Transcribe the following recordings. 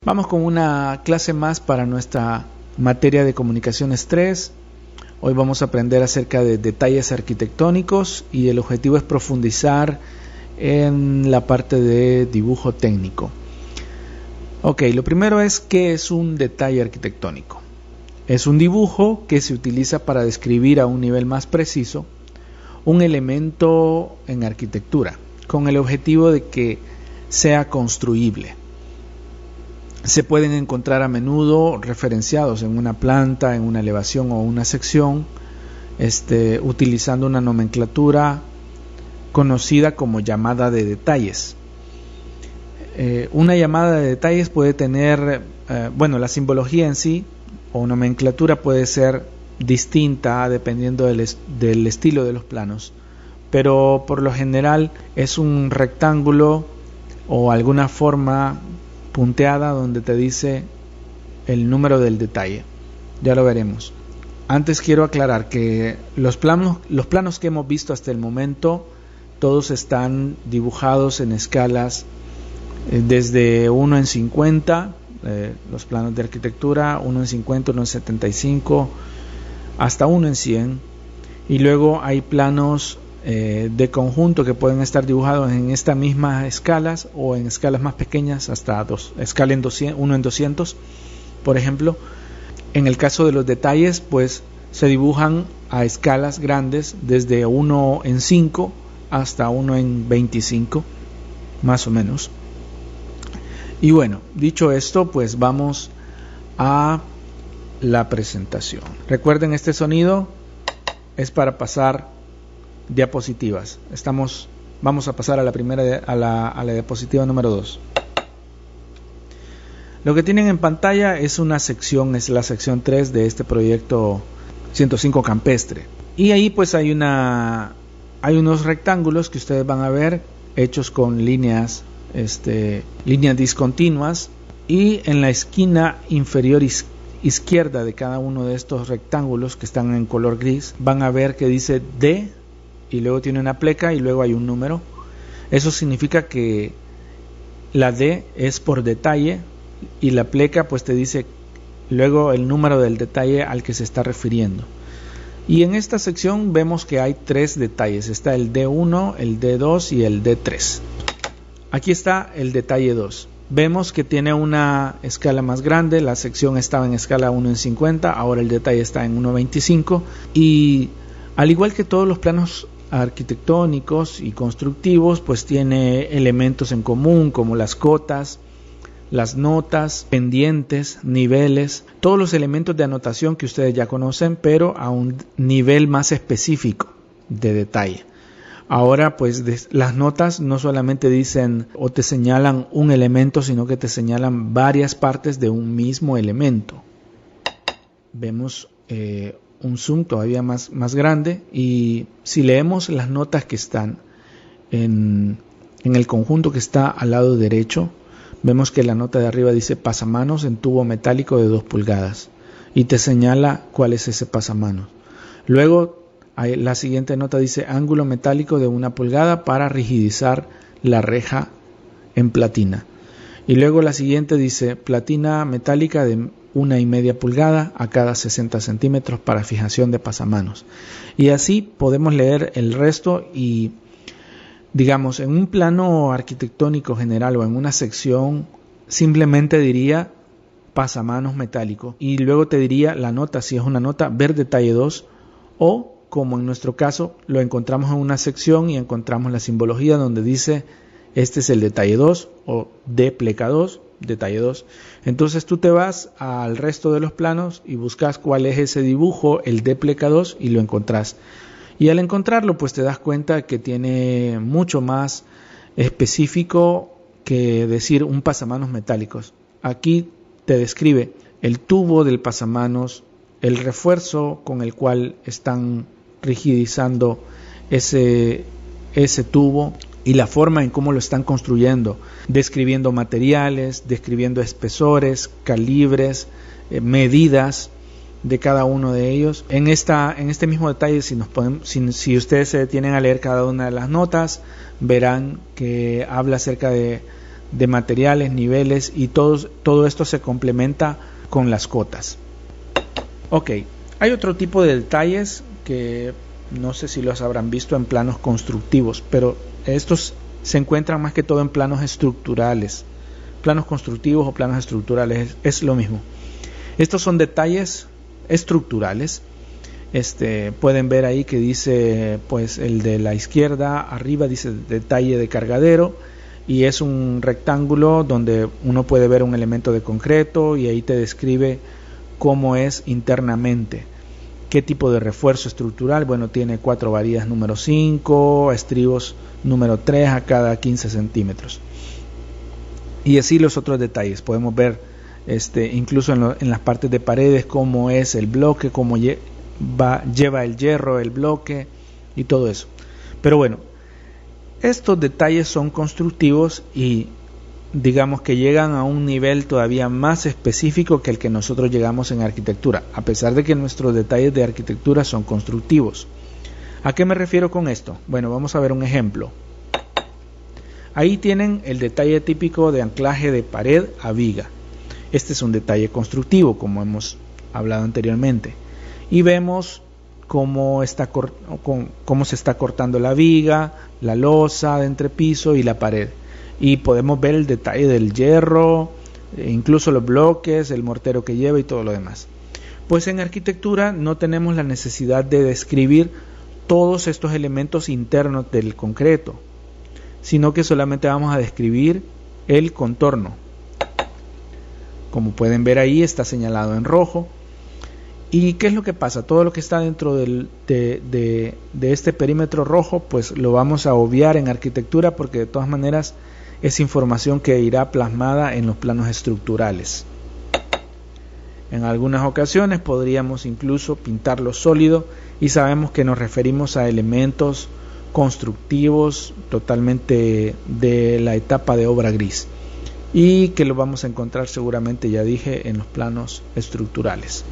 Vamos con una clase más para nuestra materia de comunicaciones 3. Hoy vamos a aprender acerca de detalles arquitectónicos y el objetivo es profundizar en la parte de dibujo técnico. Ok, lo primero es ¿qué es un detalle arquitectónico? Es un dibujo que se utiliza para describir a un nivel más preciso un elemento en arquitectura, con el objetivo de que sea construible. Se pueden encontrar a menudo referenciados en una planta, en una elevación o una sección, utilizando una nomenclatura conocida como llamada de detalles. Una llamada de detalles puede tener, la simbología en sí o nomenclatura puede ser distinta dependiendo del estilo de los planos, pero por lo general es un rectángulo o alguna forma punteada donde te dice el número del detalle. Ya lo veremos. Antes quiero aclarar que los planos que hemos visto hasta el momento todos están dibujados en escalas desde 1 en 50, los planos de arquitectura, 1 en 50, 1 en 75, hasta 1 en 100, y luego hay planos de conjunto que pueden estar dibujados en estas mismas escalas o en escalas más pequeñas hasta escala en 1 en 200, por ejemplo. En el caso de los detalles, pues se dibujan a escalas grandes desde 1 en 5 hasta 1 en 25, más o menos. Y bueno, dicho esto, pues vamos a la presentación. Recuerden, este sonido es para pasar diapositivas. Vamos a pasar a la primera, a la diapositiva número 2. Lo que tienen en pantalla es una sección, es la sección 3 de este proyecto 105 campestre. Y ahí pues hay unos rectángulos que ustedes van a ver hechos con líneas discontinuas, y en la esquina inferior izquierda de cada uno de estos rectángulos que están en color gris van a ver que dice D y luego tiene una pleca y luego hay un número. Eso significa que la D es por detalle y la pleca pues te dice luego el número del detalle al que se está refiriendo. Y en esta sección vemos que hay 3 detalles. Está el D1, el D2 y el D3. Aquí está el detalle 2. Vemos que tiene una escala más grande. La sección estaba en escala 1 en 50, ahora el detalle está en 1 en 25. Y al igual que todos los planos arquitectónicos y constructivos, pues tiene elementos en común como las cotas, las notas, pendientes, niveles, todos los elementos de anotación que ustedes ya conocen, pero a un nivel más específico de detalle. Ahora pues las notas no solamente dicen o te señalan un elemento, sino que te señalan varias partes de un mismo elemento. Vemos un zoom todavía más grande, y si leemos las notas que están en el conjunto que está al lado derecho, vemos que la nota de arriba dice pasamanos en tubo metálico de 2 pulgadas y te señala cuál es ese pasamanos. Luego la siguiente nota dice ángulo metálico de 1 pulgada para rigidizar la reja en platina. Y luego la siguiente dice platina metálica de 1,5 pulgada a cada 60 centímetros para fijación de pasamanos. Y así podemos leer el resto, y digamos en un plano arquitectónico general o en una sección simplemente diría pasamanos metálico y luego te diría la nota, si es una nota, ver detalle 2, o como en nuestro caso lo encontramos en una sección y encontramos la simbología donde dice este es el detalle 2 o D pleca 2, detalle 2. Entonces tú te vas al resto de los planos y buscas cuál es ese dibujo, el D pleca 2, y lo encontrás. Y al encontrarlo pues te das cuenta que tiene mucho más específico que decir un pasamanos metálicos. Aquí te describe el tubo del pasamanos, el refuerzo con el cual están rigidizando ese tubo y la forma en cómo lo están construyendo, describiendo materiales, describiendo espesores, calibres, medidas de cada uno de ellos. En este mismo detalle, si ustedes se detienen a leer cada una de las notas, verán que habla acerca de de materiales, niveles, y todo esto se complementa con las cotas. Ok, hay otro tipo de detalles que no sé si los habrán visto en planos constructivos, pero estos se encuentran más que todo en planos estructurales. Planos constructivos o planos estructurales es lo mismo. Estos son detalles estructurales. Pueden ver ahí que dice, pues el de la izquierda arriba dice detalle de cargadero, y es un rectángulo donde uno puede ver un elemento de concreto y ahí te describe cómo es internamente. ¿Qué tipo de refuerzo estructural? Bueno, tiene 4 varillas número 5, estribos número 3 a cada 15 centímetros. Y así los otros detalles. Podemos ver incluso en las partes de paredes cómo es el bloque, cómo lleva el hierro, el bloque y todo eso. Pero bueno, estos detalles son constructivos y digamos que llegan a un nivel todavía más específico que el que nosotros llegamos en arquitectura, a pesar de que nuestros detalles de arquitectura son constructivos. ¿A qué me refiero con esto? Bueno, vamos a ver un ejemplo. Ahí tienen el detalle típico de anclaje de pared a viga. Este es un detalle constructivo, como hemos hablado anteriormente. Y vemos cómo se está cortando la viga, la losa de entrepiso y la pared. Y podemos ver el detalle del hierro, incluso los bloques, el mortero que lleva y todo lo demás. Pues en arquitectura no tenemos la necesidad de describir todos estos elementos internos del concreto, sino que solamente vamos a describir el contorno. Como pueden ver ahí está señalado en rojo. ¿Y qué es lo que pasa? Todo lo que está dentro de este perímetro rojo, pues lo vamos a obviar en arquitectura, porque de todas maneras es información que irá plasmada en los planos estructurales. En algunas ocasiones podríamos incluso pintarlo sólido, y sabemos que nos referimos a elementos constructivos totalmente de la etapa de obra gris, y que lo vamos a encontrar seguramente, ya dije, en los planos estructurales.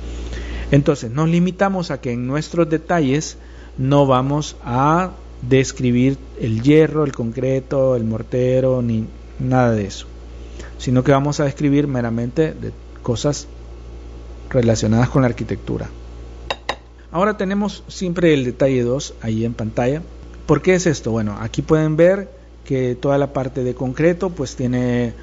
Entonces nos limitamos a que en nuestros detalles no vamos a describir el hierro, el concreto, el mortero, ni nada de eso, sino que vamos a describir meramente de cosas relacionadas con la arquitectura. Ahora tenemos siempre el detalle 2 ahí en pantalla. ¿Por qué es esto? Bueno, aquí pueden ver que toda la parte de concreto pues tiene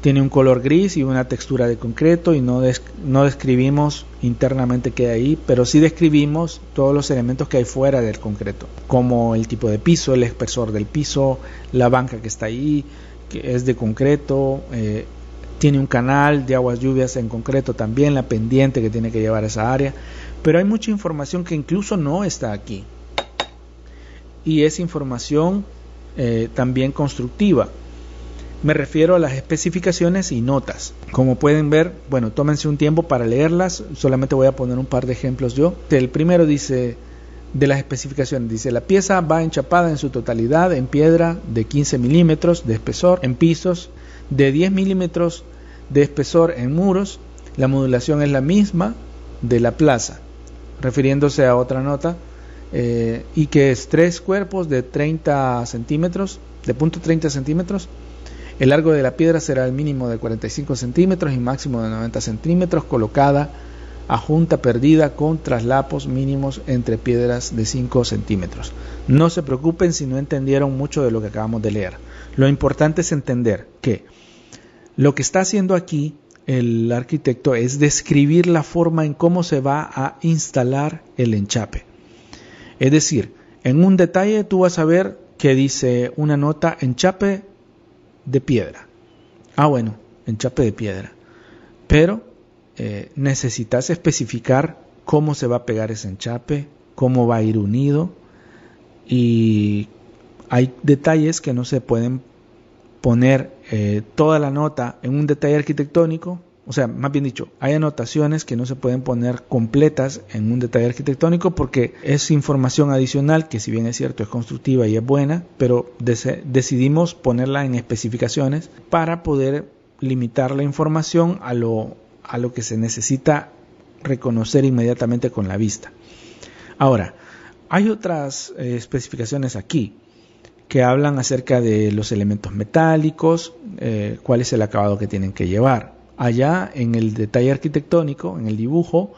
un color gris y una textura de concreto, y no describimos internamente qué hay ahí, pero sí describimos todos los elementos que hay fuera del concreto, como el tipo de piso, el espesor del piso, la banca que está ahí, que es de concreto, tiene un canal de aguas lluvias en concreto también, la pendiente que tiene que llevar esa área, pero hay mucha información que incluso no está aquí, y es información también constructiva. Me refiero a las especificaciones y notas. Como pueden ver, bueno, tómense un tiempo para leerlas, solamente voy a poner un par de ejemplos yo. El primero dice, de las especificaciones, dice: la pieza va enchapada en su totalidad en piedra de 15 milímetros de espesor en pisos, de 10 milímetros de espesor en muros, la modulación es la misma de la plaza, refiriéndose a otra nota, y que es 3 cuerpos de 30 centímetros, de punto 30 centímetros. El largo de la piedra será el mínimo de 45 centímetros y máximo de 90 centímetros, colocada a junta perdida con traslapos mínimos entre piedras de 5 centímetros. No se preocupen si no entendieron mucho de lo que acabamos de leer. Lo importante es entender que lo que está haciendo aquí el arquitecto es describir la forma en cómo se va a instalar el enchape. Es decir, en un detalle tú vas a ver que dice una nota: enchape de piedra. Bueno, enchape de piedra. Pero necesitas especificar cómo se va a pegar ese enchape, cómo va a ir unido, y hay detalles que no se pueden poner toda la nota en un detalle arquitectónico. O sea, más bien dicho, hay anotaciones que no se pueden poner completas en un detalle arquitectónico porque es información adicional que, si bien es cierto, es constructiva y es buena, pero decidimos ponerla en especificaciones para poder limitar la información a lo que se necesita reconocer inmediatamente con la vista. Ahora, hay otras especificaciones aquí que hablan acerca de los elementos metálicos, cuál es el acabado que tienen que llevar. Allá en el detalle arquitectónico, en el dibujo,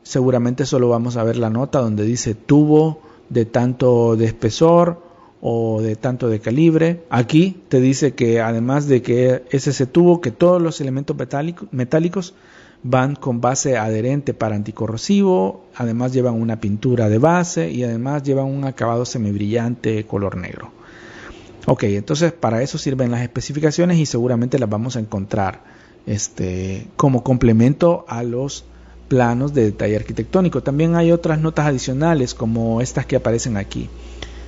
seguramente solo vamos a ver la nota donde dice tubo de tanto de espesor o de tanto de calibre. Aquí te dice que además de que es ese tubo, que todos los elementos metálicos van con base adherente para anticorrosivo, además llevan una pintura de base y además llevan un acabado semibrillante color negro. Ok, entonces para eso sirven las especificaciones y seguramente las vamos a encontrar como complemento a los planos de detalle arquitectónico. También hay otras notas adicionales como estas que aparecen aquí.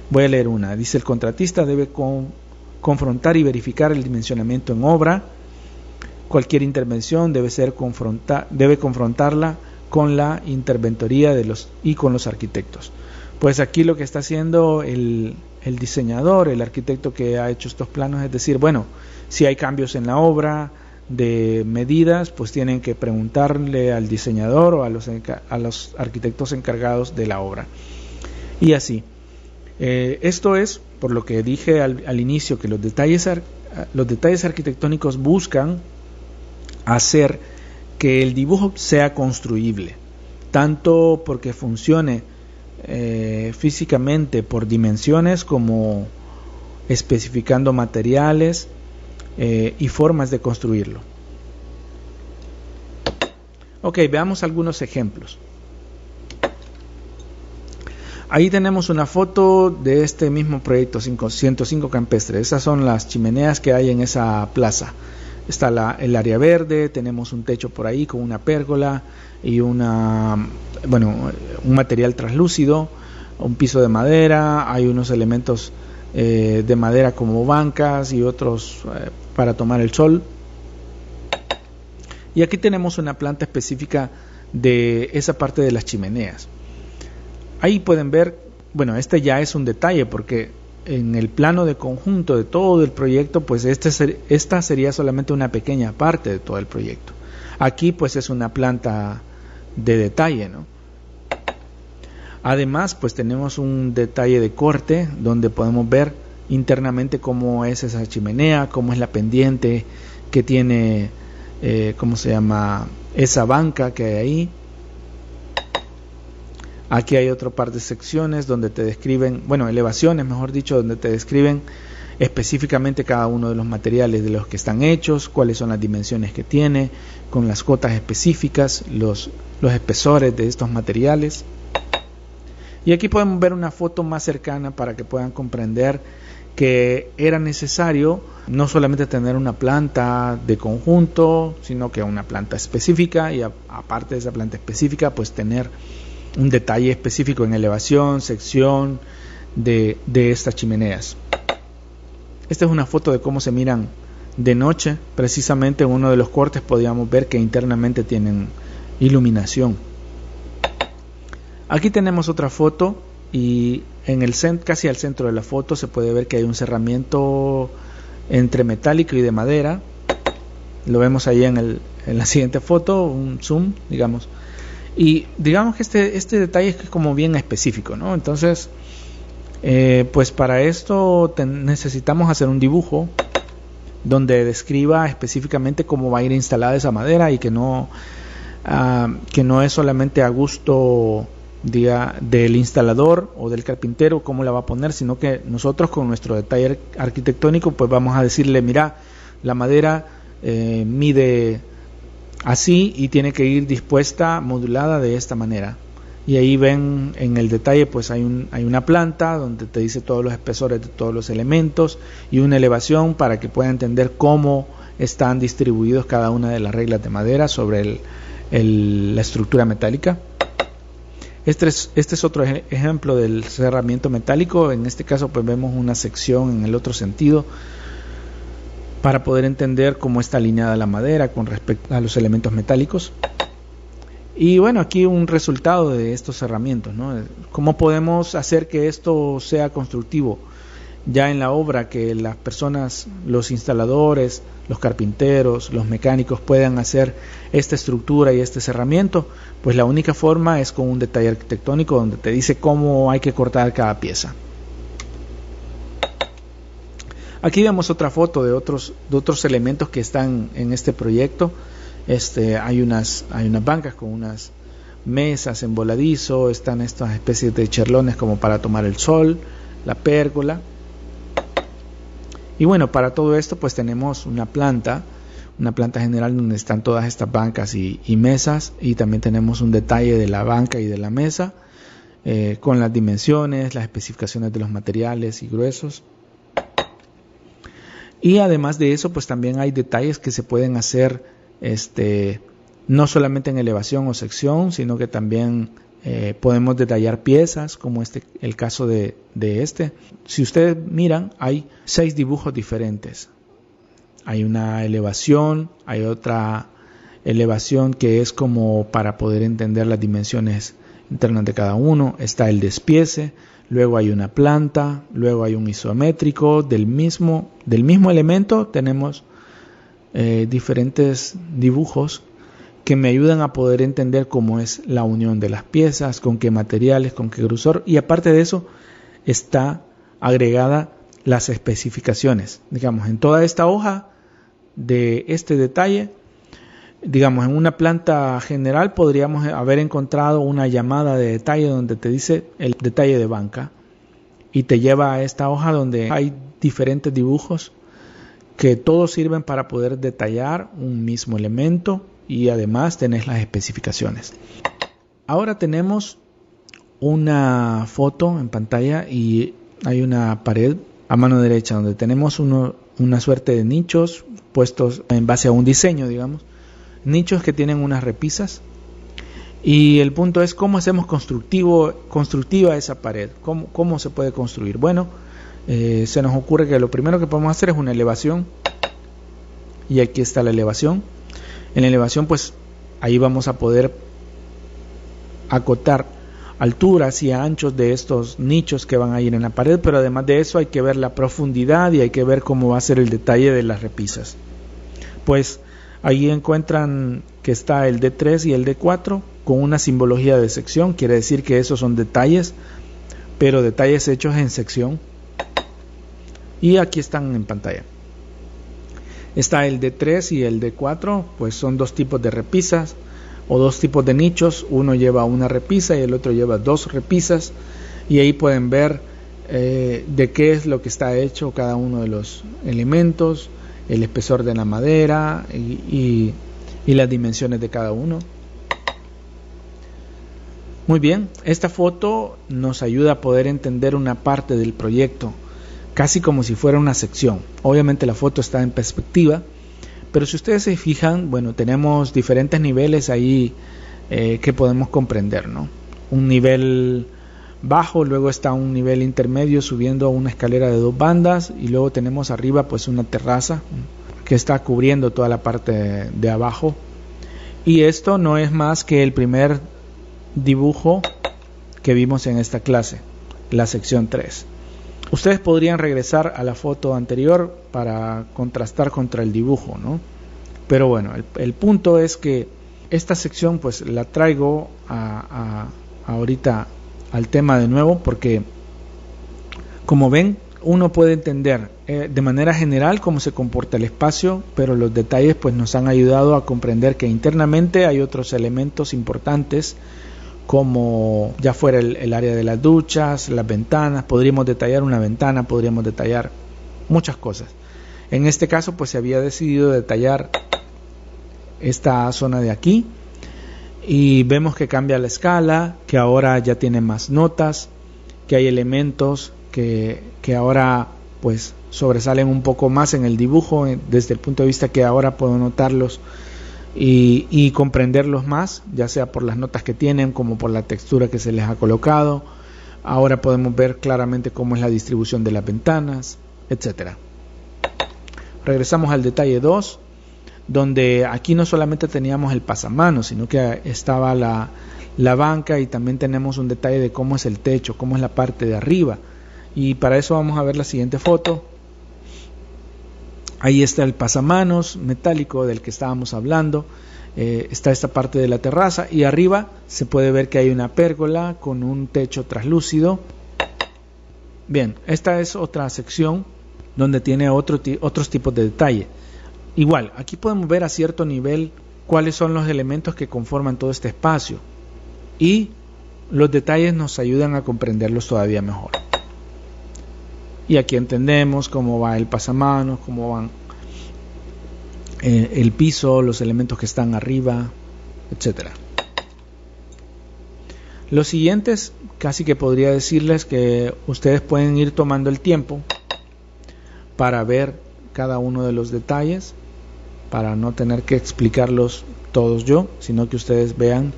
Voy a leer una. Dice: el contratista debe confrontar y verificar el dimensionamiento en obra. Cualquier intervención debe confrontarla con la interventoría y con los arquitectos. Pues aquí lo que está haciendo el diseñador, el arquitecto que ha hecho estos planos, es decir, bueno, si hay cambios en la obra de medidas, pues tienen que preguntarle al diseñador o a los arquitectos encargados de la obra. Y así. Esto es, por lo que dije al inicio, que los detalles arquitectónicos buscan hacer que el dibujo sea construible, tanto porque funcione físicamente por dimensiones, como especificando materiales y formas de construirlo. Ok, veamos algunos ejemplos. Ahí tenemos una foto de este mismo proyecto 105 Campestre. Esas son las chimeneas que hay en esa plaza. Está el área verde, tenemos un techo por ahí con una pérgola y un material translúcido, un piso de madera, hay unos elementos de madera como bancas y otros para tomar el sol. Y aquí tenemos una planta específica de esa parte de las chimeneas. Ahí pueden ver, bueno, este ya es un detalle porque en el plano de conjunto de todo el proyecto, pues esta sería solamente una pequeña parte de todo el proyecto. Aquí pues es una planta de detalle, ¿no? Además, pues tenemos un detalle de corte donde podemos ver internamente cómo es esa chimenea, cómo es la pendiente que tiene, esa banca que hay ahí. Aquí hay otro par de secciones donde te describen, elevaciones, mejor dicho, donde te describen específicamente cada uno de los materiales de los que están hechos, cuáles son las dimensiones que tiene, con las cotas específicas, los espesores de estos materiales. Y aquí podemos ver una foto más cercana para que puedan comprender que era necesario no solamente tener una planta de conjunto, sino que una planta específica, y aparte de esa planta específica, pues tener un detalle específico en elevación, sección de estas chimeneas. Esta es una foto de cómo se miran de noche. Precisamente en uno de los cortes podíamos ver que internamente tienen iluminación. Aquí tenemos otra foto y casi al centro de la foto se puede ver que hay un cerramiento entre metálico y de madera. Lo vemos ahí en la siguiente foto, un zoom, digamos. Y digamos que este detalle es como bien específico, ¿no? Entonces, pues para esto necesitamos hacer un dibujo donde describa específicamente cómo va a ir instalada esa madera y que no es solamente a gusto del instalador o del carpintero cómo la va a poner, sino que nosotros con nuestro detalle arquitectónico pues vamos a decirle, mira, la madera mide así y tiene que ir dispuesta, modulada de esta manera. Y ahí ven en el detalle, pues hay una planta donde te dice todos los espesores de todos los elementos y una elevación para que pueda entender cómo están distribuidos cada una de las reglas de madera sobre la estructura metálica. Este es otro ejemplo del cerramiento metálico. En este caso pues vemos una sección en el otro sentido para poder entender cómo está alineada la madera con respecto a los elementos metálicos. Y bueno, aquí un resultado de estos cerramientos, ¿no? ¿Cómo podemos hacer que esto sea constructivo ya en la obra, que las personas, los instaladores, los carpinteros, los mecánicos puedan hacer esta estructura y este cerramiento? Pues la única forma es con un detalle arquitectónico donde te dice cómo hay que cortar cada pieza. Aquí vemos otra foto de otros elementos que están en este proyecto. Hay unas bancas con unas mesas en voladizo, están estas especies de cherlones como para tomar el sol, la pérgola. Y bueno, para todo esto pues tenemos una planta general donde están todas estas bancas y mesas, y también tenemos un detalle de la banca y de la mesa con las dimensiones, las especificaciones de los materiales y gruesos. Y además de eso pues también hay detalles que se pueden hacer no solamente en elevación o sección, sino que también podemos detallar piezas, como el caso de este. Si ustedes miran, hay 6 dibujos diferentes. Hay una elevación, hay otra elevación que es como para poder entender las dimensiones internas de cada uno. Está el despiece, luego hay una planta, luego hay un isométrico. Del mismo elemento tenemos diferentes dibujos que me ayudan a poder entender cómo es la unión de las piezas, con qué materiales, con qué grosor, y aparte de eso está agregada las especificaciones. Digamos, en toda esta hoja de este detalle, digamos, en una planta general podríamos haber encontrado una llamada de detalle donde te dice el detalle de banca, y te lleva a esta hoja donde hay diferentes dibujos que todos sirven para poder detallar un mismo elemento, y además tenés las especificaciones. Ahora tenemos una foto en pantalla y hay una pared a mano derecha donde tenemos una suerte de nichos puestos en base a un diseño, digamos, nichos que tienen unas repisas, y el punto es cómo hacemos constructiva esa pared, cómo se puede construir. Bueno, se nos ocurre que lo primero que podemos hacer es una elevación, y aquí está la elevación. En la elevación pues ahí vamos a poder acotar alturas y anchos de estos nichos que van a ir en la pared, pero además de eso hay que ver la profundidad y hay que ver cómo va a ser el detalle de las repisas. Pues ahí encuentran que está el D3 y el D4 con una simbología de sección, quiere decir que esos son detalles, pero detalles hechos en sección, y aquí están en pantalla. Está el D3 y el D4, pues son 2 tipos de repisas o 2 tipos de nichos. Uno lleva una repisa y el otro lleva 2 repisas, y ahí pueden ver de qué es lo que está hecho cada uno de los elementos, el espesor de la madera y las dimensiones de cada uno. Muy bien, esta foto nos ayuda a poder entender una parte del proyecto, casi como si fuera una sección. Obviamente la foto está en perspectiva, pero si ustedes se fijan, bueno, tenemos diferentes niveles ahí que podemos comprender, ¿no? Un nivel bajo, luego está un nivel intermedio subiendo a una escalera de 2 bandas, y luego tenemos arriba pues una terraza que está cubriendo toda la parte de abajo, y esto no es más que el primer dibujo que vimos en esta clase, la sección 3. Ustedes podrían regresar a la foto anterior para contrastar contra el dibujo, ¿no? Pero bueno, el punto es que esta sección pues la traigo ahorita al tema de nuevo, porque como ven, uno puede entender de manera general cómo se comporta el espacio, pero los detalles pues nos han ayudado a comprender que internamente hay otros elementos importantes, como ya fuera el área de las duchas, las ventanas. Podríamos detallar una ventana, podríamos detallar muchas cosas. En este caso pues se había decidido detallar esta zona de aquí, y vemos que cambia la escala, que ahora ya tiene más notas, que hay elementos que ahora pues sobresalen un poco más en el dibujo, desde el punto de vista que ahora puedo notarlos y comprenderlos más, ya sea por las notas que tienen como por la textura que se les ha colocado. Ahora podemos ver claramente cómo es la distribución de las ventanas, etcétera. Regresamos al detalle 2, donde aquí no solamente teníamos el pasamanos, sino que estaba la banca, y también tenemos un detalle de cómo es el techo, cómo es la parte de arriba, y para eso vamos a ver la siguiente foto. Ahí está el pasamanos metálico del que estábamos hablando. Está esta parte de la terraza, y arriba se puede ver que hay una pérgola con un techo traslúcido. Bien, esta es otra sección donde tiene otros tipos de detalle. Igual, aquí podemos ver a cierto nivel cuáles son los elementos que conforman todo este espacio, y los detalles nos ayudan a comprenderlos todavía mejor. Y aquí entendemos cómo va el pasamanos, cómo van el piso, los elementos que están arriba, etcétera. Los siguientes, casi que podría decirles que ustedes pueden ir tomando el tiempo para ver cada uno de los detalles, para no tener que explicarlos todos yo, sino que ustedes vean,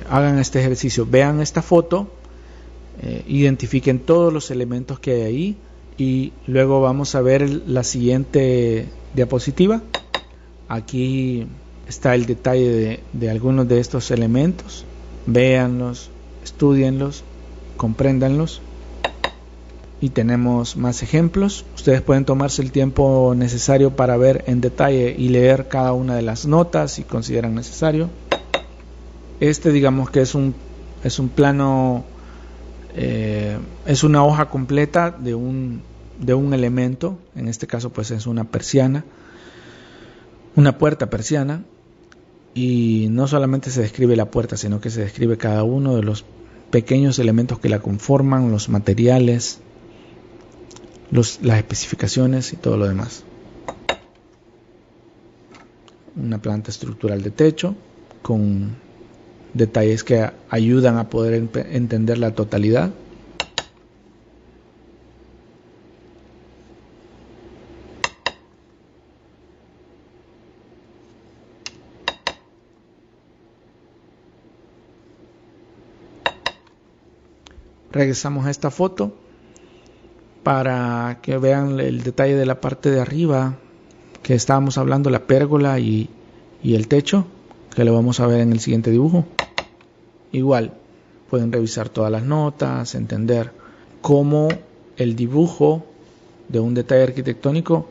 hagan este ejercicio, vean esta foto, identifiquen todos los elementos que hay ahí, y luego vamos a ver la siguiente diapositiva. Aquí está el detalle de algunos de estos elementos. Véanlos, estudienlos, compréndanlos, y tenemos más ejemplos. Ustedes pueden tomarse el tiempo necesario para ver en detalle y leer cada una de las notas si consideran necesario. Este, digamos que es un plano, es una hoja completa de un elemento. En este caso pues es una persiana, una puerta persiana. Y no solamente se describe la puerta, sino que se describe cada uno de los pequeños elementos que la conforman, los materiales, las especificaciones y todo lo demás. Una planta estructural de techo con detalles que ayudan a poder entender la totalidad. Regresamos a esta foto para que vean el detalle de la parte de arriba que estábamos hablando, la pérgola y el techo, que lo vamos a ver en el siguiente dibujo. Igual pueden revisar todas las notas, entender cómo el dibujo de un detalle arquitectónico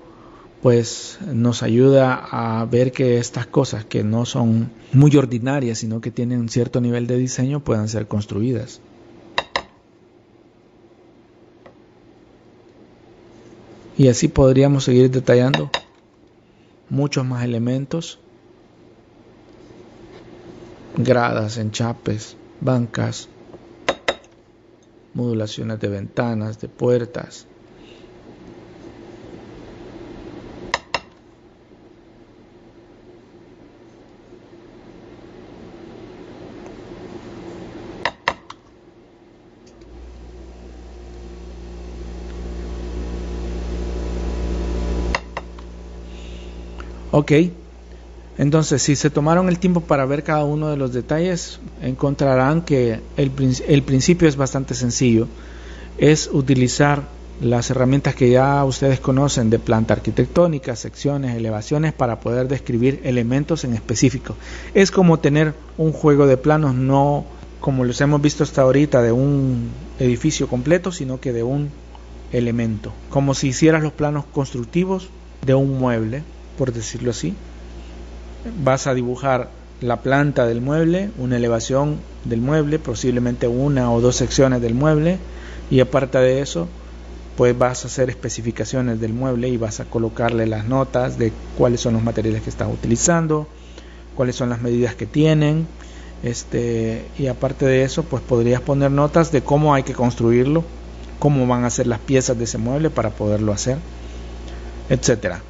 pues nos ayuda a ver que estas cosas que no son muy ordinarias, sino que tienen un cierto nivel de diseño, puedan ser construidas. Y así podríamos seguir detallando muchos más elementos: gradas, enchapes, bancas, modulaciones de ventanas, de puertas. Ok, entonces si se tomaron el tiempo para ver cada uno de los detalles, encontrarán que el principio es bastante sencillo. Es utilizar las herramientas que ya ustedes conocen de planta arquitectónica, secciones, elevaciones, para poder describir elementos en específico. Es como tener un juego de planos, no como los hemos visto hasta ahorita de un edificio completo, sino que de un elemento, como si hicieras los planos constructivos de un mueble, por decirlo así. Vas a dibujar la planta del mueble, una elevación del mueble, posiblemente una o dos secciones del mueble, y aparte de eso pues vas a hacer especificaciones del mueble y vas a colocarle las notas de cuáles son los materiales que estás utilizando, cuáles son las medidas que tienen, y aparte de eso pues podrías poner notas de cómo hay que construirlo, cómo van a ser las piezas de ese mueble para poderlo hacer, etcétera.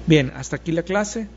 Bien, hasta aquí la clase.